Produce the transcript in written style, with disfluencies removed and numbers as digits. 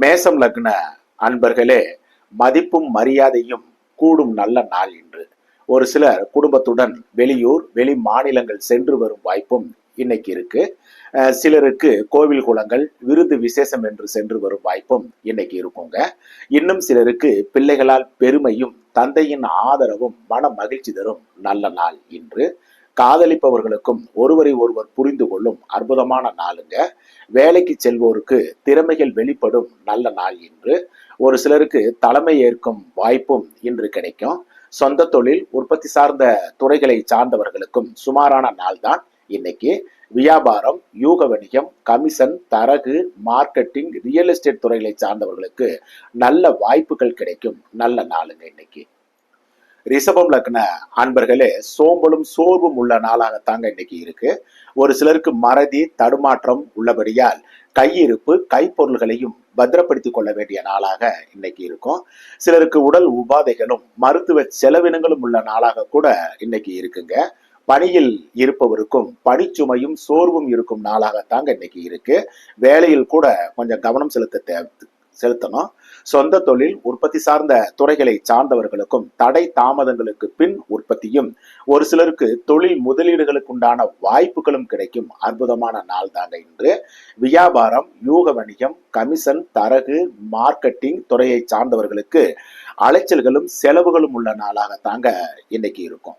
மேசம் லக்ன அன்பர்களே, மதிப்பும் மரியாதையும் கூடும் நல்ல நாள் இன்று. ஒரு சிலர் குடும்பத்துடன் வெளியூர் வெளி மாநிலங்கள் சென்று வரும் வாய்ப்பும் இன்னைக்கு இருக்கு. சிலருக்கு கோவில் குளங்கள் விருது விசேஷம் என்று சென்று வரும் வாய்ப்பும் இன்னைக்கு இருக்குங்க. இன்னும் சிலருக்கு பிள்ளைகளால் பெருமையும் தந்தையின் ஆதரவும் மன மகிழ்ச்சி தரும் நல்ல நாள் இன்று. காதலிப்பவர்களுக்கும் ஒருவரை ஒருவர் புரிந்து கொள்ளும் அற்புதமான நாளுங்க. வேலைக்கு செல்வோருக்கு திறமைகள் வெளிப்படும் நல்ல நாள் இன்று. ஒரு சிலருக்கு தலைமை ஏற்கும் வாய்ப்பும் இன்று கிடைக்கும். சொந்த தொழில் உற்பத்தி சார்ந்த துறைகளை சார்ந்தவர்களுக்கும் சுமாரான நாள் தான் இன்னைக்கு. வியாபாரம், யூக வணிகம், கமிஷன், தரகு, மார்க்கெட்டிங், ரியல் எஸ்டேட் துறைகளை சார்ந்தவர்களுக்கு நல்ல வாய்ப்புகள் கிடைக்கும் நல்ல நாளுங்க இன்னைக்கு. ரிஷபம் லக்ன அன்பர்களே, சோம்பலும் சோர்வும் உள்ள நாளாகத்தாங்க இன்னைக்கு இருக்கு. ஒரு சிலருக்கு மறதி தடுமாற்றம் உள்ளபடியால் கையிருப்பு கைப்பொருள்களையும் பத்திரப்படுத்திக் கொள்ள வேண்டிய நாளாக இன்னைக்கு இருக்கும். சிலருக்கு உடல் உபாதைகளும் மருத்துவ செலவினங்களும் உள்ள நாளாக கூட இன்னைக்கு இருக்குங்க. பணியில் இருப்பவருக்கும் பணிச்சுமையும் சோர்வும் இருக்கும் நாளாகத்தாங்க இன்னைக்கு இருக்கு. வேலையில் கூட கொஞ்சம் கவனம் செலுத்தணும். சொந்த தொழில் உற்பத்தி சார்ந்த துறைகளை சார்ந்தவர்களுக்கும் தடை தாமதங்களுக்கு பின் உற்பத்தியும், ஒரு சிலருக்கு தொழில் முதலீடுகளுக்கு உண்டான வாய்ப்புகளும் கிடைக்கும் அற்புதமான நாள் தாங்க இன்று. வியாபாரம், யூக வணிகம், கமிஷன், தரகு, மார்க்கெட்டிங் துறையை சார்ந்தவர்களுக்கு அலைச்சல்களும் செலவுகளும் உள்ள நாளாக தாங்க இன்னைக்கு இருக்கும்.